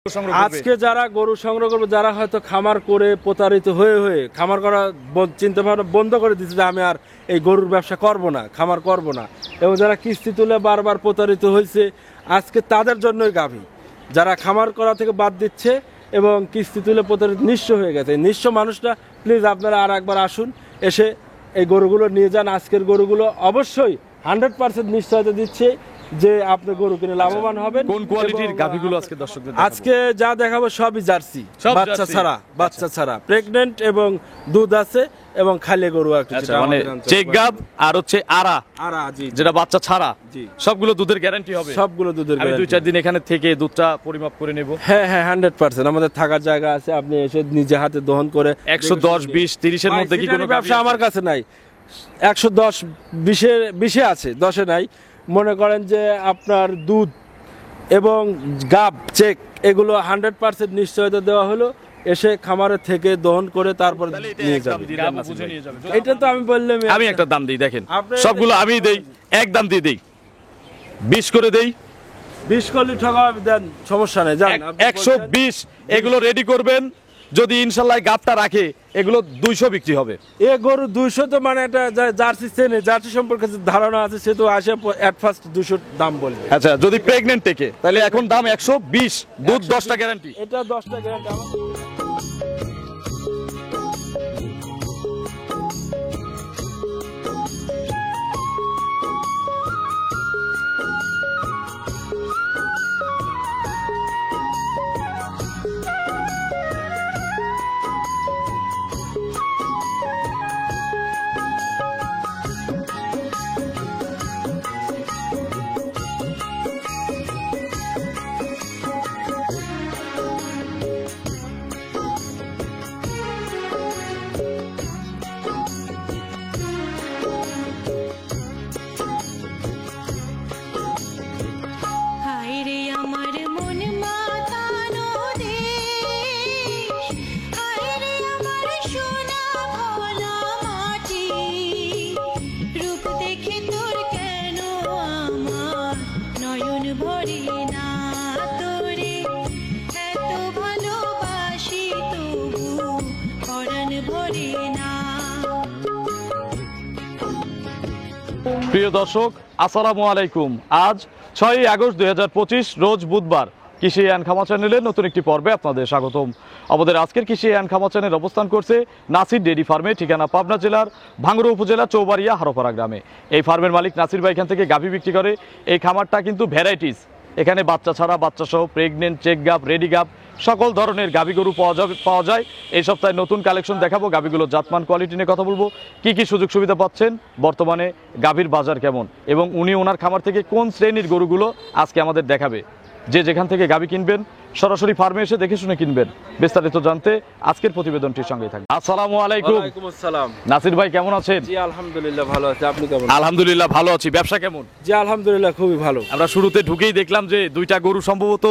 আজকে যারা গরু সংগ্রহ করবে, যারা হয়তো খামার করে প্রতারিত হয়ে হয়ে খামার করা চিন্তা ভাবনা বন্ধ করে দিচ্ছে যে আমি আর এই গরুর ব্যবসা করব না, খামার করব না, এবং যারা কিস্তি তুলে বারবার প্রতারিত হয়েছে, আজকে তাদের জন্যই গাভী। যারা খামার করা থেকে বাদ দিচ্ছে এবং কিস্তি তুলে প্রতারিত নিঃস্ব হয়ে গেছে, নিঃস্ব মানুষরা প্লিজ আপনারা আর একবার আসুন, এসে এই গরুগুলো নিয়ে যান। আজকের গরুগুলো অবশ্যই 100% নিশ্চয়তা দিচ্ছে যে আপনি গরু কিনে লাভবান হবেন। কোন কোয়ালিটির গাভীগুলো আজকে দর্শকদের দেখাবো? আজকে যা দেখাবো সবই জার্সি, বাচ্চা ছাড়া প্রেগন্যান্ট এবং দুধ আছে এবং খালি গরু আছে, মানে চেক গাব আর হচ্ছে আরা, জি, যেটা বাচ্চা ছাড়া, জি, সবগুলো দুধের গ্যারান্টি হবে। সবগুলো দুধের আমি গ্যারান্টি। 2-4 দিন এখানে থেকে দুধটা পরিমাপ করে নেব। হ্যাঁ 100% আমাদের থাকার জায়গা আছে, আপনি এসে নিজে হাতে দহন করে 110, 20, 30 এর মধ্যে কি কোনো ব্যবসা আমার কাছে নাই। 110, 20-এ আছে, 10-এ নাই। মনে করেন যে আপনার দুধ এবং গাব চেক এগুলো 100% নিশ্চয়তা দেওয়া হলো, এসে খামারে থেকে দহন করে তারপর নিয়ে যাবে। এটা তো আমি বললাম, আমি একটা দাম দিই, দেখেন আপনি- সবগুলো আমি দেই, এক দাম দিয়ে দেই, 20 করে দেই, 20 করলে ঠকাবে, দেন সমস্যা নেই, জান 120। এগুলো রেডি করবেন, যদি ইনশাল্লাহ গাবটা রাখে এগুলো 200 বিক্রি হবে। এ গরু 200 তো মানে এটা জার্সি চেনে, জার্সি সম্পর্কে যে ধারণা আছে সে তো আসে এট ফার্স্ট 200 দাম বলবে। আচ্ছা, যদি প্রেগনেন্ট থেকে তাহলে এখন দাম 120, দুধ 10টা গ্যারান্টি। এটা 10টা গ্যারান্টি আমার। হায়রে আমার মন মাতানো দেশ, হায়রে আমার সোনা ভোলা মাটি, রূপ দেখে তোর কেন আমার নয়ন ভরে না, তোরে এত ভালোবাসি তবু পরাণ ভরে না। প্রিয় দর্শক, আসসালামু আলাইকুম। আজ 6ই আগস্ট 2025 রোজ বুধবার। কৃষি অ্যান্ড খামা চ্যানেলের নতুন একটি পর্বে আপনাদের স্বাগতম। আমাদের আজকের কৃষি অ্যান্ড খামা চ্যানেল অবস্থান করছে নাসির ডেইরি ফার্মে, ঠিকানা পাবনা জেলার ভাঙ্গুড়া উপজেলা চৌবাড়িয়া হারোপাড়া গ্রামে। এই ফার্মের মালিক নাসির ভাই এখান থেকে গাভী বিক্রি করে। এই খামারটা কিন্তু ভ্যারাইটিস, এখানে বাচ্চা ছাড়া, বাচ্চা সহ, প্রেগনেন্ট, চেক গাব, রেডি গাব, সকল ধরনের গাভী গরু পাওয়া যায়। এই সপ্তাহে নতুন কালেকশন দেখাবো, গাভীগুলোর জাতমান, কোয়ালিটি নিয়ে কথা বলবো, কি কি সুযোগ সুবিধা পাচ্ছেন, বর্তমানে গাভীর বাজার কেমন, এবং উনি ওনার খামার থেকে কোন শ্রেণীর গরুগুলো আজকে আমাদের দেখাবে। যে যেখান থেকে গাভী কিনবেন সরাসরি ফার্মে এসে দেখে শুনে কিনবেন। বিস্তারিত জানতে আজকের প্রতিবেদনটির সঙ্গেই থাকবে। আসসালামু আলাইকুম। ওয়ালাইকুম আসসালাম। নাসির ভাই কেমন আছেন? জি আলহামদুলিল্লাহ ভালো আছি, আপনি কেমন? আলহামদুলিল্লাহ ভালো আছি। ব্যবসা কেমন? জি আলহামদুলিল্লাহ খুবই ভালো। আমরা শুরুতে ঢুকেই দেখলাম যে 2টা গরু সম্ভবত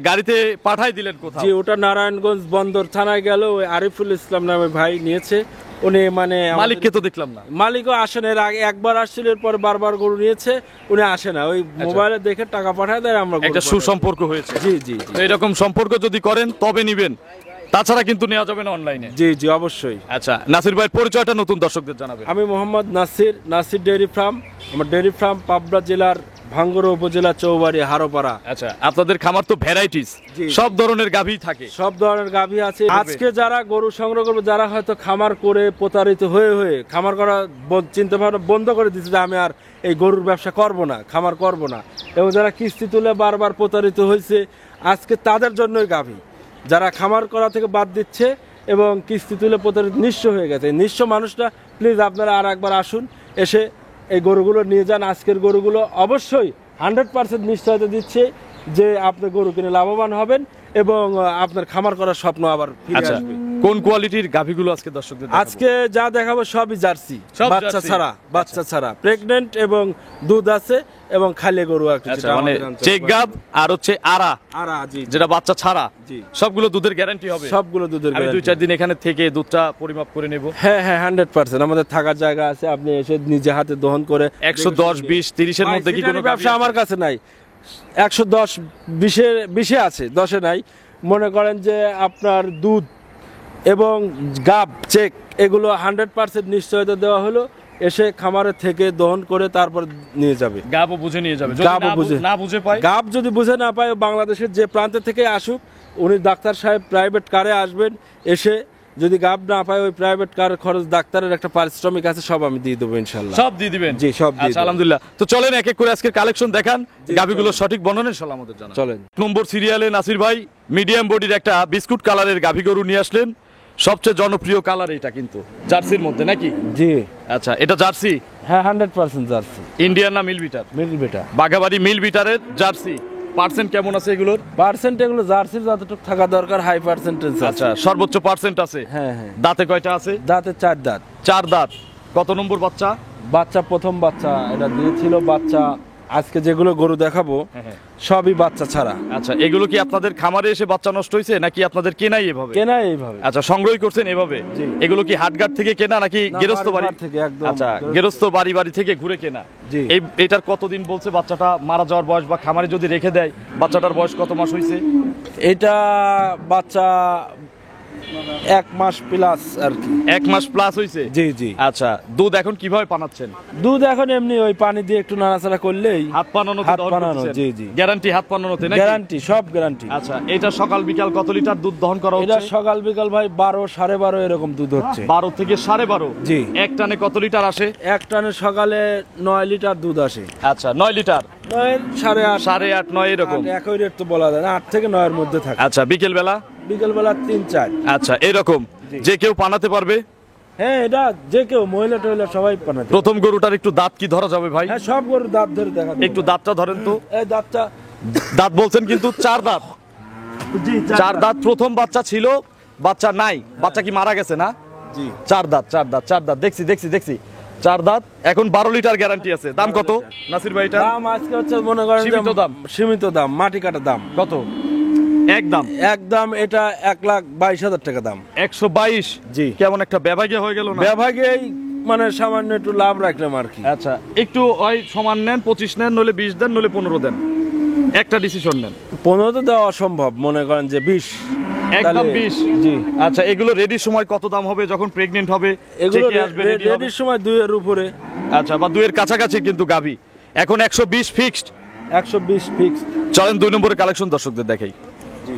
গাড়িতে পাঠাই দিলেন কোথাও। জি, ওটা নারায়ণগঞ্জ বন্দর থানায় গেল, ওই আরিফুল ইসলাম নামে ভাই নিয়েছে। উনি মানে মালিককে তো দেখলাম না। মালিকও আসেন, এর আগে একবার আসছিল, এরপর বারবার গরু নিয়েছে, উনি আসে না, ওই মোবাইলে দেখে টাকা পাঠায় দেয়, আমরা গরু একটা পাঠাই। সুসম্পর্ক হয়েছে। জি জি জি তো এরকম সম্পর্ক যদি করেন তবে নিবেন, তাছাড়া কিন্তু নেওয়া যাবে না অনলাইনে। জি জি অবশ্যই। আচ্ছা, নাসির ভাইয়ের পরিচয়টা নতুন দর্শকদের জানাবেন। আমি মোহাম্মদ নাসির, নাসির ডেইরি ফার্ম। আমার ডেইরি ফার্ম পাবনা জেলার ভাঙ্গুড়া উপজেলা চৌবাড়ি হারোপাড়া। আচ্ছা, আপনাদের খামার তো ভ্যারাইটিস, জি। সব ধরনের গাভী থাকে। সব ধরনের গাভী আছে। আজকে যারা গরু সংগ্রহ করবে, যারা হয়তো খামার করে প্রতারিত হয়ে হয়ে খামার করা চিন্তা ভাবনা বন্ধ করে দিচ্ছে যে আমি আর এই গরুর ব্যবসা করব না, খামার করব না, এবং যারা কিস্তি তুলে বারবার প্রতারিত হয়েছে, আজকে তাদের জন্যই গাভী। যারা খামার করা থেকে বাদ দিচ্ছে এবং কিস্তি তুলে প্রতারিত নিঃস্ব হয়ে গেছে, নিঃস্ব মানুষরা প্লিজ আপনারা আর একবার আসুন, এসে এই গরুগুলো নিয়ে যান। আজকের গরুগুলো অবশ্যই 100% নিশ্চয়তা দিচ্ছে যে আপনি গরু কিনে লাভবান হবেন এবং আপনার খামার করার স্বপ্ন আবার ফিরে আচ্ছা, আসবে। কোন কোয়ালিটির গাভীগুলো আজকে দর্শকদের দেখাবো? আজকে যা দেখাবো সবই জার্সি, সব বাচ্চা জার্সি। ছাড়া প্রেগনেন্ট এবং দুধ আছে এবং খালি গরু আছে। আচ্ছা, মানে চেক গাব আর হচ্ছে আরা, জি, যেটা বাচ্চা ছাড়া, জি, সবগুলো দুধের গ্যারান্টি হবে। সবগুলো দুধের আমি গ্যারান্টি। 2-4 দিন এখানে থেকে দুধটা পরিমাপ করে নেব। হ্যাঁ 100% আমাদের থাকার জায়গা আছে, আপনি এসে নিজে হাতে দহন করে 110, 20, 30 এর মধ্যে কি কোনো ব্যবসা আমার কাছে নাই। 110 20 আছে, 10-এ নাই। মনে করেন যে আপনার দুধ এবং গাব চেক এগুলো 100% নিশ্চয়তা দেওয়া হলো, এসে খামারের থেকে দহন করে তারপর নিয়ে যাবে। গাবও বুঝে নিয়ে যাবে, যদি গাবও বুঝে না বুঝে পায়, গাব যদি বুঝে না পায়, বাংলাদেশের যে প্রান্ত থেকে আসুক, উনি ডাক্তার সাহেব প্রাইভেট কারে আসবেন, এসে যদি গাব না পায় ওই প্রাইভেট কার খরচ, ডাক্তারের একটা পারিশ্রমিক আছে, সব আমি দিয়ে দেবো ইনশাল্লাহ। সব দিয়ে দিবেন? জি, সব দিয়ে আচ্ছা, দেব। আলহামদুলিল্লাহ। তো চলেন এক এক করে আজকের কালেকশন দেখান, গাভিগুলো সঠিক বর্ণনা ইনশাআল্লাহ আমাদের জানান। চলেন। এক নম্বর সিরিয়ালে নাসির ভাই মিডিয়াম বডির একটা বিস্কুট কালারের গাভি গরু নিয়ে আসলেন। সবচেয়ে জনপ্রিয় কালার এটা কিন্তু জার্সির মধ্যে নাকি? জি আচ্ছা, এটা জার্সি? হ্যাঁ, 100% জার্সি। ইন্ডিয়ান না মিল বিটার? মিল বেটা। বাঘাবাড়ি মিল বিটারের জার্সি। পার্সেন্ট কেমন আছে এগুলোর? পার্সেন্ট এগুলো জার্সির যতটুকু থাকা দরকার হাই পার্সেন্টেজ। আচ্ছা, সর্বোচ্চ পার্সেন্ট আছে? হ্যাঁ হ্যাঁ। দাঁতে কয়টা আছে? দাঁতে 4 দাঁত। 4 দাঁত। কত নম্বর বাচ্চা? বাচ্চা প্রথম বাচ্চা এটা দিয়েছিল। বাচ্চা আজকে যেগুলো গরু দেখাবো সবই বাচ্চা ছাড়া। আচ্ছা, এগুলো কি আপনাদের খামারে এসে বাচ্চা নষ্ট হয়েছে নাকি আপনাদের কেনাই এভাবে? কেনা এইভাবে। আচ্ছা, সংগ্রহ করছেন এভাবে? জি। এগুলো কি হাটঘাট থেকে কেনা নাকি না, গেরস্ত বাড়ি থেকে একদম। আচ্ছা, গেরস্ত বাড়ি থেকে ঘুরে কেনা। জি। এটার কতদিন বলছে বাচ্চাটা মারা যাওয়ার বয়স, বা খামারে যদি রেখে দেয় বাচ্চাটার বয়স কত মাস হয়েছে? এটা বাচ্চা 1 মাস প্লাস আর কি। 1 মাস প্লাস হয়েছে? জি জি। আচ্ছা, দুধ এখন কিভাবে পানাচ্ছেন? দুধ এখন এমনি ওই পানি দিয়ে একটু নাড়াচাড়া করলেই হাত পানানোতে হাত দহন পানানো, করতেছেন? জি, জি। গ্যারান্টি হাত পানানোতে নাকি? গ্যারান্টি, সব গ্যারান্টি। আচ্ছা, এটা সকাল বিকাল কত লিটার দুধ দহন করা এটা হচ্ছে? সকাল বিকাল ভাই 12 12.5 এরকম দুধ হচ্ছে। 12 থেকে 12.5? জি। এক টানে কত লিটার আসে? এক টানে সকালে 9 লিটার দুধ আসে। আচ্ছা, 9 লিটার। 9 8.5 8.5 9 এরকম? একই রেট তো বলা যায় না, 8 থেকে 9 এর মধ্যে থাকে। আচ্ছা, বিকেল বেলা? বিকেল বেলা 3 4। আচ্ছা, এরকম জি। যে কেউ পানাতে পারবে? হ্যাঁ, এটা যে কেউ, মহিলা টহিলা সবাই বানাতে। প্রথম গরুটার একটু দাঁত কি ধরা যাবে ভাই? হ্যাঁ, সব গরুর দাঁত ধরে দেখা দেবো। একটু দাঁতটা ধরেন তো। এই দাঁতটা। দাঁত বলছেন কিন্তু 4 দাঁত। জি, 4 দাঁত। প্রথম বাচ্চা ছিল, বাচ্চা নাই। বাচ্চা কি মারা গেছে না? জি। 4 দাঁত 4 দাঁত দেখছি 4 দাঁত। এখন 12 লিটার গ্যারান্টি আছে। দাম কত নাসির ভাই এটা? দাম আজকে হচ্ছে মনে করেন যে সীমিত দাম। সীমিত দাম, মাটি কাটা দাম। কত? একদম একদম এটা 1,22,000 টাকা দাম। 122? জি। কেমন একটা ব্যবহাগে হয়ে গেল না? বিভাগেই মানে সামান্য একটু লাভ রাখলাম আর কি। আচ্ছা, একটু ওই সমান নেন, 25 নেন, নলে 20 দেন, নলে 15 দেন। একটা ডিসিশন নেন। 15 তো দেওয়া অসম্ভব, মনে করেন যে 20। একদম তাহলে- 20? জি। আচ্ছা, এগুলো রেডির সময় কত দাম হবে যখন প্রেগনেন্ট হবে? এগুলো চেকে আসবে, ready হবে? রেডির সময় 2 এর উপরে। আচ্ছা, বা 2 এর কাছাকাছি কিন্তু গাভী। এখন 120 ফিক্সড। 120 ফিক্স। চলেন 2 নম্বরের কালেকশন দর্শকদের দেখাই। জি।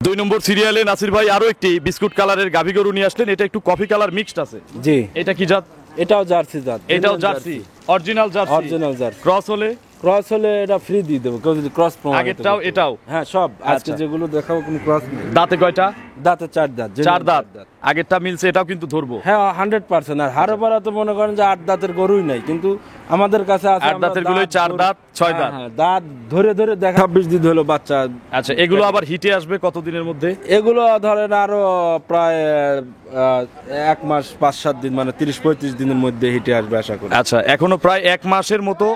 2 নম্বর সিরিয়ালে নাসির ভাই আরো একটি বিস্কুট কালারের গাভী গরু নিয়ে আসলেন। এটা একটু কফি কালার মিক্সড আছে। জি। এটা কি জাত? এটাও জার্সি জাত। এটাও jersey? Original jersey? Original jersey. Cross হলে? ক্রস হলে এটা ফ্রি দিয়ে দেবো, কেউ যদি ক্রস প্রমাণ। আগেরটাও এটাও? হ্যাঁ, সব আজকে আচ্ছা। যেগুলো দেখাবো কোনো ক্রস নেই। দাঁতে কয়টা? দাঁতে 4 দাঁত। 4 দাঁত। আগেরটা মিলছে, এটাও কিন্তু ধরবো? হ্যাঁ, 100%। আর হাড়ে পাড়া তো মনে করেন যে 8 দাঁতের গরুই নাই, কিন্তু আমাদের কাছে আছে 8 দাঁতের গুলোই 4 দাঁত 6 দাঁত। হ্যাঁ, দাঁত ধরে ধরে দেখা 26 দিন হলো বাচ্চা। আচ্ছা, এগুলো আবার হিটে আসবে কতদিনের মধ্যে? এগুলো ধরেন আরো প্রায় 1 মাস 5-7 দিন, মানে 30-35 দিনের মধ্যে হিটে আসবে আশা করি। আচ্ছা, এখনো প্রায় 1 মাসের মতো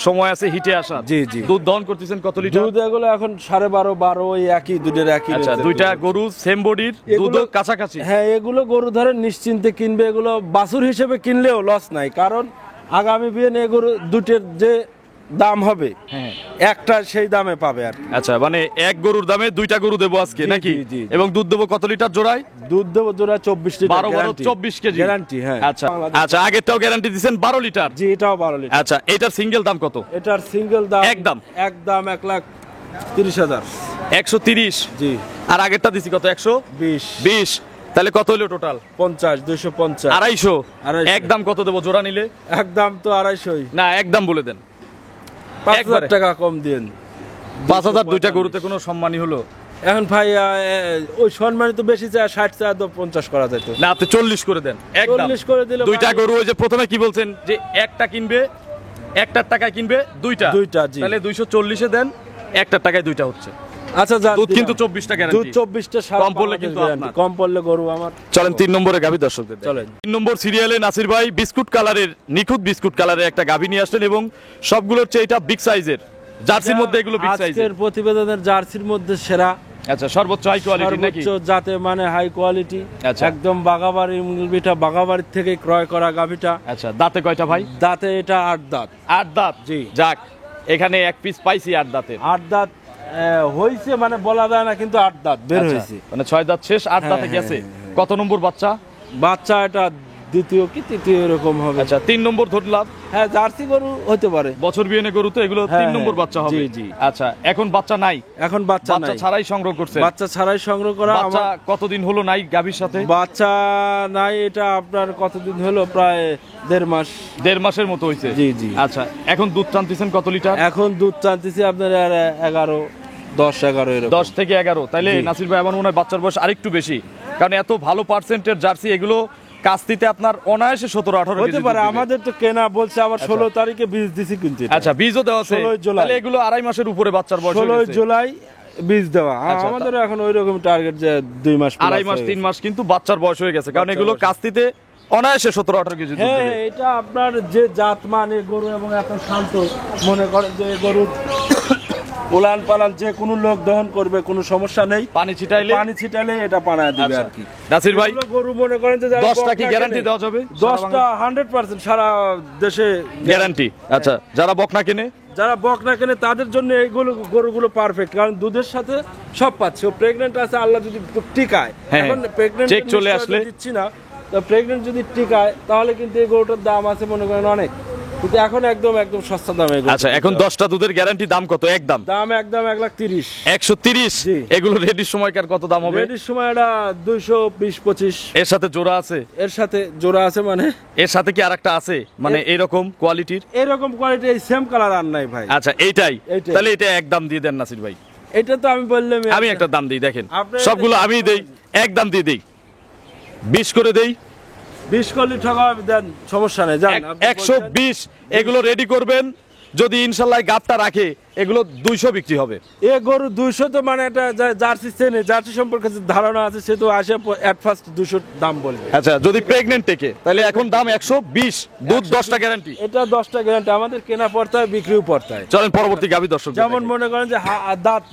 সময় আছে হিটে আসা। জি, জি। দুধ দহন করতেছেন কত লিটার? দুধ এগুলো এখন 12.5 ওই একই দুধের একই আচ্ছা, রেঞ্জের দুইটা দুধ। গরু সেম বডির, এগুলো- দুধও কাছাকাছি। হ্যাঁ, এগুলো গরু ধরেন নিশ্চিন্তে কিনবে। এগুলো বাছুর হিসেবে কিনলেও লস নাই, কারণ আগামী বিয়ে নিয়ে গরু দুটের যে দাম হবে হ্যাঁ। একটা সেই দামে পাবে আর কি। আচ্ছা, মানে এক গরুর দামে 2টা গরু দেবো আজকে জি, নাকি? জি, জি। এবং দুধ দেবো কত লিটার জোড়ায়? দুধ দেবো জোড়া 24 লিটার। 12 24 KG guarantee. হ্যাঁ। আচ্ছা আচ্ছা, আগেরটাও গ্যারান্টি দিবেন 12 লিটার? জি, এটাও 12 লিটার। আচ্ছা, এটার সিঙ্গেল দাম কত? এটার সিঙ্গেল দাম একদম? একদম 1,30,000। 130? জি। আর আগেরটা দিছি কত? 20 120? তাহলে কত হলো টোটাল? 50 250 250? 250 একদম কত দেবো জোড়া নিলে? একদম তো 250। না, একদম বলে দেন। 5,000 একবারে? টাকা কম দিন। 5000 দুইটা গরুতে কোনো সম্মানই হলো? এখন ভাই ওই সম্মানিত তো বেশি চায়, 60 চায় তো 50 করা যেত। না, আপনি 40 করে দেন। একদম 40 করে দিলে দুইটা ভাই- গরু, ওই যে প্রথমে কি বলছেন যে একটা কিনবে, একটার টাকায় কিনবে দুইটা। দুইটা, জি। তাহলে 240 এ দেন, একটার টাকায় দুইটা হচ্ছে। আচ্ছা, যা দুধ দিলাম। কিন্তু 24টা দুধ গ্যারান্টি। 24টা সারা কম পড়লে বাংলাদেশ কিন্তু guarantee। আপনার। কম পড়লে গরু আমার। চলেন 3 নম্বরে গাভী দর্শকদের দেখাই। চলেন। 3 নম্বর সিরিয়ালে নাসির ভাই বিস্কুট কালারের, নিখুঁত বিস্কুট কালারের একটা গাভী নিয়ে আসলেন, এবং সবগুলোর চেয়ে এটা বিগ সাইজের। জার্সির মধ্যে এগুলো বিগ সাইজের। আজকের প্রতিবেদনের জার্সির মধ্যে সেরা, আচ্ছা, সর্বোচ্চ হাই কোয়ালিটি নাকি? সর্বোচ্চ জাতে মানে হাই কোয়ালিটি। আচ্ছা। একদম বাগাবাড়ি মুলবিটা, বাগাবাড়ির থেকে ক্রয় করা গাভীটা। আচ্ছা, দাঁতে কয়টা ভাই? দাঁতে এটা 8 দাঁত। 8 দাঁত? জি। যাক, এখানে এক পিস পাইছি 8 দাঁতের। 8 দাঁত হইছে মানে বলা যায় না, কিন্তু 8 দাঁত বের আচ্ছা, হয়েছে। মানে 6 দাঁত শেষ, 8 দাঁতে হ্যাঁ, গেছে। হ্যাঁ। কত নম্বর বাচ্চা? বাচ্চা এটা দ্বিতীয় কি তৃতীয় এরকম হবে। আচ্ছা 3 নম্বর ধরলাম। হ্যাঁ, জার্সি গরু হতে পারে। বছর বিয়েনে গরু তো এগুলো হ্যাঁ, 3 নম্বর হ্যাঁ, বাচ্চা হবে। জি, জি। আচ্ছা এখন বাচ্চা নাই, এখন বাচ্চা বাচ্চা নাই, ছাড়াই সংগ্রহ করছেন। বাচ্চা ছাড়াই সংগ্রহ করা। বাচ্চা আমার কতদিন হলো নাই গাভীর সাথে? বাচ্চা নাই, এটা আপনার কতদিন হলো? প্রায় 1.5 মাস। 1.5 মাসের মতো হয়েছে। জি, জি। আচ্ছা এখন দুধ টানতেছেন কত লিটার? এখন দুধ টানতেছি আপনার 10-11 এরকম। 10 থেকে 11। তাইলে জি। নাসির ভাই আমার মনে হয় বাচ্চার বয়স আরেকটু বেশি, কারণ এত ভালো পার্সেন্টের জার্সি এগুলো কাস্তিতে আপনার অনায়াসে 17-18 কেজি হতে দুধ পারে। দিবে। আমাদের তো কেনা বলছে আবার 16 তারিখে বীজ দিছি কিন্তু এটা। আচ্ছা বীজও দেওয়া আছে। 16 জুলাই। তাহলে এগুলো 2.5 মাসের উপরে বাচ্চার বয়স হয়ে 16 গেছে। জুলাই বীজ দেওয়া। আচ্ছা, আমাদের এখন ওই রকম টার্গেট যে 2 মাস 2.5 মাস 3 মাস কিন্তু বাচ্চার বয়স হয়ে গেছে, কারণ বাচ্চার এগুলো বয়স। কাস্তিতে অনায়াসে 17-18 কেজি দুধ হ্যাঁ, দিবে। এটা আপনার যে জাত মানে গরু এবং এত শান্ত, মনে করেন যে গরু উলান পালান যে কোনো লোক দহন করবে, কোনো সমস্যা নেই। পানি ছিটাইলে পানি ছিটালে এটা পানায় দিবে আচ্ছা। আর কি। নাসির ভাই এগুলো গরু মনে করেন যে যারা 10টা কি বকনা গ্যারান্টি কেনে, দেওয়া যাবে? 10টা 100% সারা দেশে গ্যারান্টি। আচ্ছা যারা বকনা কিনে যারা বকনা কেনে তাদের জন্য এইগুলো গরুগুলো পারফেক্ট, কারণ দুধের সাথে সব পাচ্ছে। ও প্রেগনেন্ট আছে, আল্লাহ যদি টিকায়। হ্যাঁ, এখন প্রেগনেন্ট check চলে আসলে। দিচ্ছি না, তো প্রেগনেন্ট যদি টিকায় তাহলে কিন্তু এই গরুটার দাম আছে মনে করেন অনেক, কিন্তু এখন একদম সস্তা দামে এগুলো। আচ্ছা এখন 10টা দুধের গ্যারান্টি দাম কত? একদম দাম একদম 1,30,000। 130। জি। এগুলো রেডির সময়কার কত দাম হবে? রেডির সময় এটা 220-25। এর সাথে জোড়া আছে? এর সাথে জোড়া আছে মানে এর সাথে কি আরেকটা আছে মানে এরকম কোয়ালিটির? এরকম কোয়ালিটি এই সেম কালার আর নাই ভাই। আচ্ছা এইটাই। এইটাই। তাহলে এটা একদম দিয়ে দেন নাসির ভাই। এটা তো আমি বললাম আমি একটা দাম দিই, দেখেন আপনি- সবগুলো আমি দেই, একদম দিয়ে দেই, 20 করে দেই। 20 করলে ঠকা দেন, সমস্যা নেই, জান আপনি বলছেন। 120 এগুলো রেডি করবেন, যদি ইনশাল্লাহ গাবটা রাখে এগুলো 200 বিক্রি হবে। এ গরু 200 তো মানে এটা জার্সি চেনে, জার্সি সম্পর্কে যে ধারণা আছে সে তো আসে এট ফার্স্ট 200 দাম বলবে। আচ্ছা যদি প্রেগনেন্ট থেকে তাহলে এখন দাম 120, দুধ 10টা গ্যারান্টি। এটা 10টা গ্যারান্টি, আমাদের কেনা পড়তায় বিক্রিও পড়তায়। চলেন পরবর্তী গাবি দর্শক। যেমন মনে করেন যে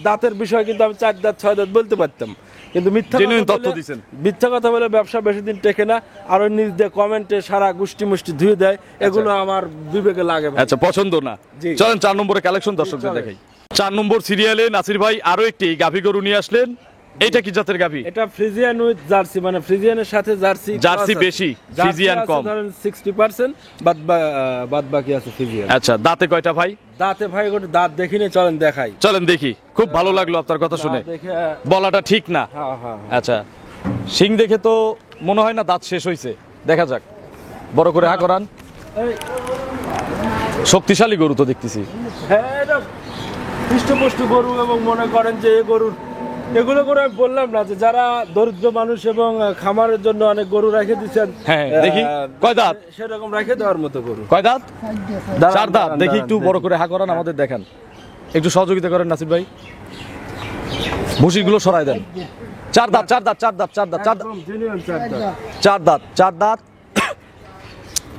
দাঁতের বিষয় কিন্তু আমি 4 দাঁত 6 দাঁত বলতে পারতাম, কিন্তু Genuine তথ্য দিছেন। মিথ্যা কথা বলে ব্যবসা বেশি দিন টেকে না। আর ওই নিজ দিয়ে কমেন্টে সারা গুষ্টি মুষ্টি ধুয়ে দেয়, এগুলো আমার বিবেকে লাগে ভাই। আচ্ছা পছন্দ না। জি। চলেন 4 নম্বরে কালেকশন দর্শকদের চলেন। দেখাই। 4 নম্বর সিরিয়ালে নাসির ভাই আরো একটি গাভী গরু নিয়ে আসলেন। এইটা কি জাতের গাভী? এটা ফ্রিজিয়ান উইথ জার্সি, মানে ফ্রিজিয়ানের সাথে জার্সি জার্সি plus আছে। বেশি, জার্সি ফ্রিজিয়ান আছে কম। ধরেন 60%, বাদ বাকি আছে ফ্রিজিয়ান। আচ্ছা দাঁতে কয়টা ভাই? দাঁতে ভাই গোটে দাঁত দেখিনি, চলেন দেখাই। চলেন দেখি, খুব ভালো লাগলো আপনার কথা শুনে। দাঁত দেখে বলাটা ঠিক না। হ্যাঁ হ্যাঁ আচ্ছা শিং দেখে তো মনে হয় না দাঁত শেষ হয়েছে, দেখা যাক। বড় করে হা করান। এই, শক্তিশালী গরু তো দেখতেছি। হ্যাঁ এটা হৃষ্টপুষ্ট গরু, এবং মনে করেন যে এই গরুর এগুলো করে আমি বললাম না যে যারা দরিদ্র মানুষ এবং খামারের জন্য অনেক গরু রেখে দিচ্ছেন। হ্যাঁ, দেখি, কয় দাঁত? সেরকম রেখে দেওয়ার মতো গরু। কয় দাঁত? দাঁড়ান, 4 দাঁত। দাঁড়ান, দেখি একটু দাঁড়ান, বড় করে হা করান, আমাদের দেখান, একটু সহযোগিতা করেন নাসির ভাই। ভুসিগুলো সরাই দেন। 4 দাঁত, 4 দাঁত, 4 দাঁত, 4 দাঁত, 4 দাঁত, একদম genuine চার দাঁত। 4 দাঁত, 4 দাঁত।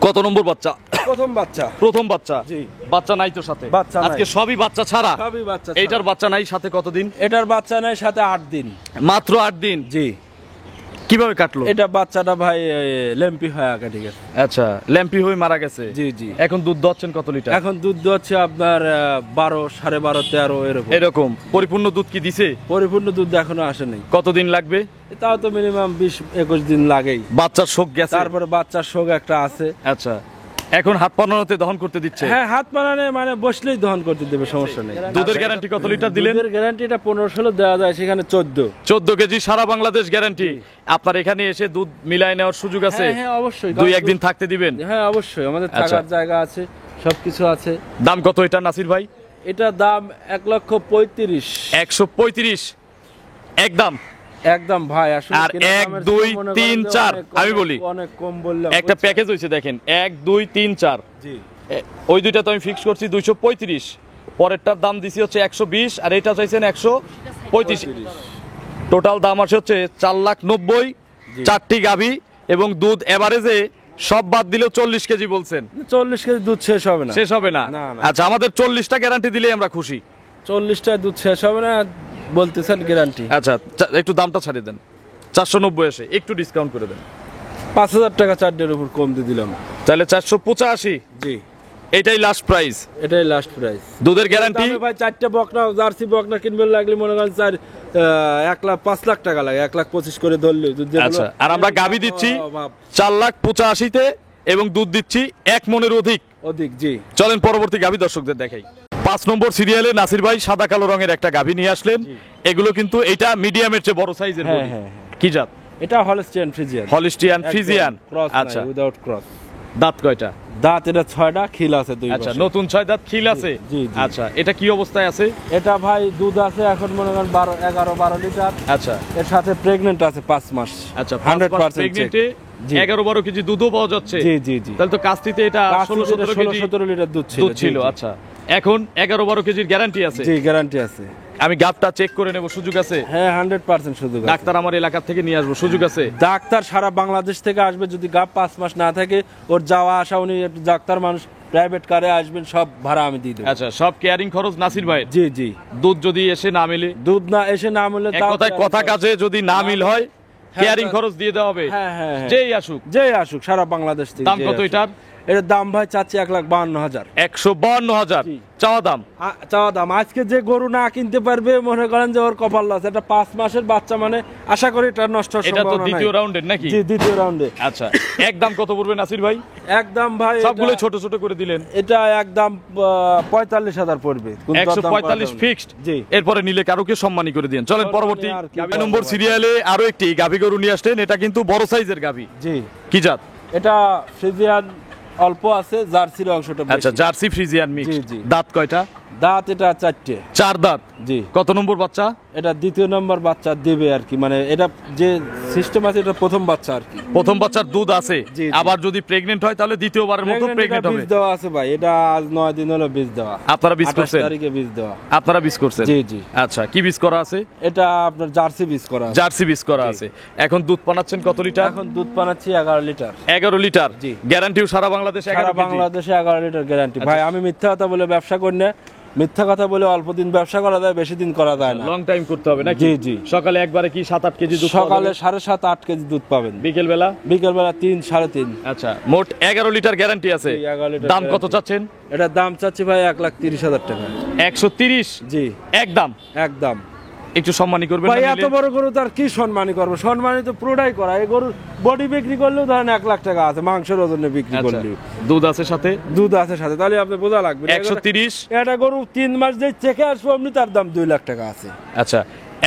কত নম্বর বাচ্চা? প্রথম বাচ্চা। প্রথম বাচ্চা। জি। বাচ্চা নাই তো সাথে? বাচ্চা নাই। আজকে সবই বাচ্চা ছাড়া। সবই বাচ্চা। এইটার বাচ্চা নাই সাথে কতদিন? এটার বাচ্চা নাই সাথে 8 দিন। মাত্র 8 দিন। জি। কিভাবে কাটলো? এটা বাচ্চাটা ভাই ল্যাম্পি হয়ে আঁকা, ঠিক আছে। আচ্ছা ল্যাম্পি হয়ে মারা গেছে। জি জি। এখন দুধ দচ্ছেন কত লিটার? এখন দুধ হচ্ছে আপনার 12, 12.5, 13 এরকম। এরকম পরিপূর্ণ দুধ কি দিছে? পরিপূর্ণ দুধ এখনো আসেনি। কতদিন লাগবে? তাও তো মিনিমাম 20-21 দিন লাগেই। বাচ্চার শোক গেছে? তারপরে বাচ্চার শোক একটা আছে। আচ্ছা এখন হাত পানানোতে দহন করতে দিচ্ছে? হ্যাঁ, হাত বানানে মানে বসলেই দহন করতে দেবে, সমস্যা নেই। দুধের গ্যারান্টি কত লিটার দিলেন? দুধের গ্যারান্টিটা 15-16 দেওয়া যায়, সেখানে 14। 14 কেজি সারা বাংলাদেশ গ্যারান্টি। আপনার এখানে এসে দুধ মিলাই নেওয়ার সুযোগ আছে? হ্যাঁ হ্যাঁ অবশ্যই। 2-1 দিন থাকতে দিবেন? হ্যাঁ অবশ্যই, আমাদের আচ্ছা। থাকার জায়গা আছে, সবকিছু আছে। দাম কত এটা নাসির ভাই? এটা দাম 1,35,000। 135 একদম। একদম ভাই, আসলে আর কেনা 1, দামের 2, চেয়ে মনে 3, করেন যে 4 অনেক- আমি বলি। অনেক কম বললাম। একটা বুঝছেন? প্যাকেজ হয়েছে দেখেন, 1, 2, 3, 4। জি। ওই দুইটা তো আমি ফিক্স করছি 235, পরেরটার দাম দিছি হচ্ছে 120, আর এটা চাইছেন 135। টোটাল দাম আছে হচ্ছে 4,90,000। জি। 4টি গাভী এবং দুধ এভারেজে সব বাদ দিলেও 40 কেজি বলছেন। 40 কেজি দুধ শেষ হবে না। শেষ হবে না? না, না। আচ্ছা আমাদের 40টা গ্যারান্টি দিলেই আমরা খুশি। 40টায় দুধ শেষ হবে না বলতেছেন, গ্যারান্টি। আচ্ছা একটু দামটা ছাড়িয়ে দেন, 490 এসে একটু ডিসকাউন্ট করে দেন। 5,000 টাকা চারটের উপর কম দিয়ে দিলাম। তাহলে 485। জি। এটাই লাস্ট প্রাইস, এটাই লাস্ট প্রাইস। দুধের গ্যারান্টি ভাই 4টে বকনা জার্সি বকনা কিনবে লাগলে মনে করেন 1,05,00,000 টাকা লাগে, 1,25,00,000 করে ধরলে দুধ যেগুলো- আচ্ছা, আর আমরা গাভী দিচ্ছি ও বাপ, 4,85,000-তে এবং দুধ দিচ্ছি 1 মনের অধিক। অধিক, জি। চলেন পরবর্তী গাভী দর্শকদের দেখাই। 5 নম্বর সিরিয়ালে নাসির ভাই সাদা কালো রঙের একটা গাভী নিয়ে আসলেন। এগুলো কিন্তু এটা মিডিয়ামের চেয়ে বড় সাইজের হ্যাঁ, গরু। হ্যাঁ, কি জাত? এটা হলস্টিয়ান ফ্রিজিয়ান। Holstein Friesian. আচ্ছা, উইদাউট ক্রস। দাঁত কয়টা? দাঁত এটা 6টা, খিল আছে 2 আচ্ছা, পাশে। নতুন 6 দাঁত, খিল আছে। জি, জি। আচ্ছা, এটা কি অবস্থায় আছে? এটা ভাই দুধ আছে এখন মনে করেন 11-12 লিটার। আচ্ছা এর সাথে প্রেগন্যান্ট আছে 5 মাস। আচ্ছা, 100% প্রেগন্যান্টে জি। 11-12 কেজি দুধও পাওয়া যাচ্ছে। জি, জি, জি। তাহলে তো কাস্তিতে এটা 16-17 কেজি 16-17 লিটার দুধ ছিল। দুধ ছিল। জি, জি। আচ্ছা, এখন 11-12 কেজির গ্যারান্টি আছে। জি, গ্যারান্টি আছে। আমি গাবটা চেক করে নেব, সুযোগ আছে? হ্যাঁ, 100% সুযোগ আছে। ডাক্তার আমার এলাকা থেকে নিয়ে আসবো, সুযোগ আছে? ডাক্তার সারা বাংলাদেশ থেকে আসবে, যদি গাব 5 মাস না থাকে ওর যাওয়া আসা, উনি একটু ডাক্তার মানুষ, প্রাইভেট কারে আসবেন, সব ভাড়া আমি দিয়ে দেবো। আচ্ছা, সব কেয়ারিং খরচ নাসির ভাই। জি, জি। দুধ যদি এসে না মিলে, দুধ না এসে না মিলে, এক কথায় কথা কাজে যদি না মিল হয়, কেয়ারিং খরচ দিয়ে দেওয়া হবে। হ্যাঁ, হ্যাঁ, হ্যাঁ। যেই আসুক। যেই আসুক সারা বাংলাদেশ থেকে। দাম যেই কত আসুক। এটার? এটার দাম ভাই চাচ্ছি 1,52,000। 152,000 জি। চাওয়া দাম। চাওয়া দাম। আজকে যে গরু না কিনতে পারবে মনে করেন যে ওর কপাল লস। এটা 5 মাসের বাচ্চা, মানে আশা করি এটা নষ্ট হওয়ার এটা তো সম্ভাবনা নাই। দ্বিতীয় রাউন্ডের নাকি? জি, দ্বিতীয় রাউন্ডে। আচ্ছা, একদম কত পড়বে নাসির ভাই? একদম ভাই সবগুলো এটা- ছোট ছোট করে দিলেন। এটা একদম 45,000 পড়বে। কিন্তু দরদাম করা 145 যাবে না। ফিক্সড। জি। এরপরে নিলে কারোকে সম্মানী করে দিন। চলেন সম্মানী পরবর্তী আর কি 9 বলবো নম্বর ভাই। সিরিয়ালে আরো একটি গাভী গরু নিয়ে আসলেন। এটা কিন্তু বড় সাইজের গাভী। জি। কি জাত? এটা ফ্রিজিয়ান অল্প আছে, জার্সির অংশটা বেশি। আচ্ছা, জার্সি ফ্রিজিয়ান মিক্স। জি, জি। দাঁত কয়টা? দাঁত এটা 4টে। 4 দাঁত। জি। কত নম্বর বাচ্চা? এটা দ্বিতীয় নম্বর বাচ্চা দেবে আর কি, মানে এটা যে সিস্টেম আছে এটা প্রথম বাচ্চা আর কি। প্রথম বাচ্চার দুধ আছে, জি, জি। আবার যদি প্রেগনেন্ট হয় তাহলে দ্বিতীয়বারের মতো Pregnant প্রেগনেন্ট এটা হবে। বীজ দেওয়া আছে ভাই, এটা আজ 9 দিন হলো বীজ দেওয়া। আপনারা বীজ 28 করছেন? তারিখে বীজ দেওয়া। আপনারা বীজ করছেন? জি, জি। আচ্ছা, কি বীজ করা আছে? এটা আপনার জার্সি বীজ করা আছে। জার্সি বীজ করা জি। আছে। এখন দুধ পানাচ্ছেন কত লিটার? এখন দুধ পানাচ্ছি 11 লিটার। 11 লিটার। জি। গ্যারান্টিও সারা বাংলাদেশে 11 সারা কেজি। বাংলাদেশে 11 লিটার গ্যারান্টি। আচ্ছা। ভাই আমি মিথ্যা কথা বলে ব্যবসা করি না। মিথ্যা কথা বলে অল্প দিন ব্যবসা করা যায়, বেশি দিন করা যায় না। লং টাইম করতে হবে নাকি? জি, জি। সকালে একবারে কি 7-8 কেজি দুধ পাওয়া সকালে যাবে? 7.5-8 কেজি দুধ পাবেন। বিকেল বেলা? বিকেল বেলা 3-3.5। আচ্ছা, মোট 11 লিটার গ্যারান্টি আছে। জি, 11 লিটার দাম কত guarantee। চাচ্ছেন? এটার দাম চাচ্ছি ভাই 1,30,000 টাকা। 130। জি, একদম। একদম। একটু সম্মানী করবেন ভাই না এত নিলে? বড় গরু তার কি সম্মানী করবো? সম্মানী তো পুরোটাই করা। এই গরুর বডি বিক্রি করলেও ধরেন 1,00,000 টাকা আছে, মাংসের ওজনে বিক্রি আচ্ছা, করলেও। দুধ আছে সাথে দুধ আছে সাথে, তাহলে আপনি বোঝা লাগবে। 130। এটা গরু 3 মাস যে চেকে আসবো অমনি তার দাম 2,00,000 টাকা আছে। আচ্ছা,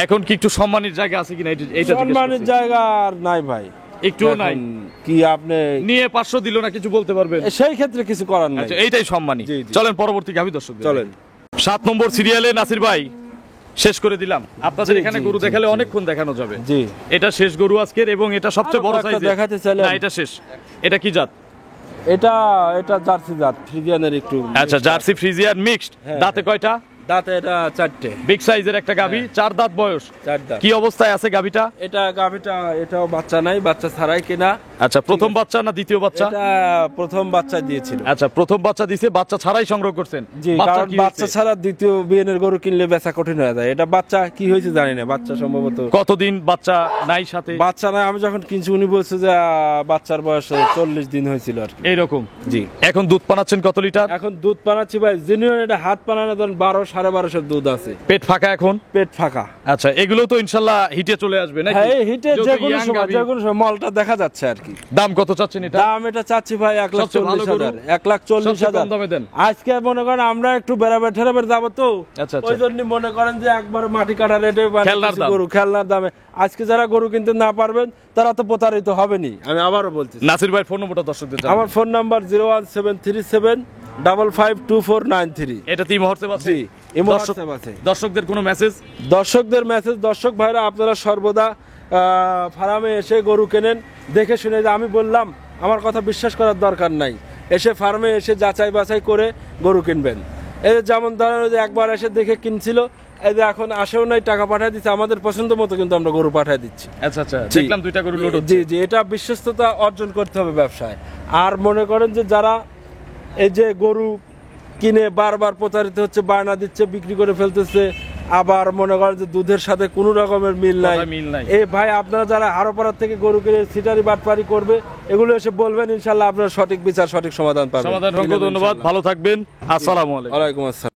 এখন কি একটু সম্মানের জায়গা আছে কিনা এইটা জিজ্ঞেস সম্মানের করছি। জায়গা আর নাই ভাই, একটুও নাই। এখন কি আপনি নিয়ে 500 দিল না, কিছু বলতে পারবেন? সেই ক্ষেত্রে কিছু করার নাই। আচ্ছা, এইটাই সম্মানী। জি, জি। চলেন পরবর্তী গাভী দর্শক চলেন। 7 নম্বর সিরিয়ালে নাসির ভাই শেষ করে দিলাম। আপনাদের জি, এখানে জি, গরু জি, দেখালে জি। অনেকক্ষণ দেখানো যাবে। জি। এটা শেষ গরু আজকের, এবং এটা সবচেয়ে আরো বড় কয়েকটা সাইজের। দেখাতে চাইলাম। না, এটা শেষ। এটা কি জাত? এটা জার্সি জাত, ফ্রিজিয়ানের একটু। আচ্ছা, জার্সি ফ্রিজিয়ান মিক্সড। হ্যাঁ, দাঁতে কয়টা? দাঁতে এটা 4টে। বিগ সাইজের একটা গাভী, 4 দাঁত বয়স। 4 দাঁত। কি অবস্থায় আছে গাভীটা? এটা গাভিটা, এটাও বাচ্চা নাই, বাচ্চা ছাড়াই কেনা। আচ্ছা, প্রথম বাচ্চা না দ্বিতীয় বাচ্চা? এটা প্রথম বাচ্চা দিয়েছিল। আচ্ছা, প্রথম বাচ্চা দিছে, বাচ্চা ছাড়াই সংগ্রহ করছেন। জি, বাচ্চার কারণ কি বাচ্চা হয়েছে? ছাড়া দ্বিতীয় বিএনের গরু কিনলে বেচা কঠিন হয়ে যায়। এটা বাচ্চা কি হয়েছে জানি না, বাচ্চা সম্ভবত কতদিন বাচ্চা নাই সাথে? বাচ্চা নাই। আমি যখন কিনছি উনি বলছে যে বাচ্চার বয়স 40 দিন হয়েছিল আর কি। এইরকম। জি। এখন দুধ পানাচ্ছেন কত লিটার? এখন দুধ পানাচ্ছি ভাই জেনুইন, এটা হাত পানানো ধরেন 12-12.5 দুধ আছে। পেট ফাঁকা এখন? পেট ফাঁকা। আচ্ছা, এগুলো তো ইনশাল্লাহ হিটে চলে আসবে নাকি? হ্যাঁ, এই হিটে যেহেতু যে কোনো young সময় গাভী। যে কোনো সময় মলটা দেখা যাচ্ছে আর কি। দাম কত চাচ্ছেন এটা? দাম এটা চাচ্ছি ভাই সবচেয়ে ভালো গরু? 1,40,000। 1,40,000। সবচেয়ে কম দামে দেন। আজকে মনে করেন আমরা একটু বেড়াবেড় ঠেরাবেড় যাবো তো, আচ্ছা, আচ্ছা। ওই জন্য মনে করেন যে একবার মাটি কাটা রেটে খেলনার দাম। গরু খেলনার দামে। আজকে যারা গরু কিনতে না পারবেন তারা তো প্রতারিত হবেনি। আমি আবারও বলছি, নাসির ভাই ফোন নম্বরটা দর্শকদের জানান। আমার ফোন নাম্বার 01737552493। এটা তিন মুহূর্তে পাচ্ছি। জি, ইমো হোয়াটসঅ্যাপ আছে। দর্শকদের কোনো মেসেজ? দর্শকদের মেসেজ, দর্শক ভাইরা আপনারা সর্বদা ফার্মে এসে গরু কেনেন দেখে শুনে। যে আমি বললাম আমার কথা বিশ্বাস করার দরকার নাই, এসে ফার্মে এসে যাচাই বাছাই করে গরু কিনবেন। এই যে যেমন ধরেন যে একবার এসে দেখে কিনছিল, এই যে এখন আসেও নাই, টাকা পাঠিয়ে দিচ্ছে, আমাদের পছন্দ মতো কিন্তু আমরা গরু পাঠিয়ে দিচ্ছি। আচ্ছা, আচ্ছা, জি। দেখলাম 2টা গরু লোড হচ্ছে। জি, জি, এটা বিশ্বস্ততা অর্জন করতে হবে ব্যবসায়। আর মনে করেন যে যারা এই যে গরু কিনে বারবার প্রতারিত হচ্ছে, বায়না দিচ্ছে, বিক্রি করে ফেলতেছে, আবার মনে করেন যে দুধের সাথে কোনো রকমের মিল নাই। কথায় মিল নাই। এই ভাই আপনারা যারা হারোপাড়ার থেকে গরু কিনে সিটারি বাটপারি করবে এগুলো এসে বলবেন, ইনশাল্লাহ আপনারা সঠিক বিচার সঠিক সমাধান পাবেন। সমাধান, ধন্যবাদ, ভালো থাকবেন, আসসালামু আলাইকুম। ওয়ালাইকুম আসসালাম।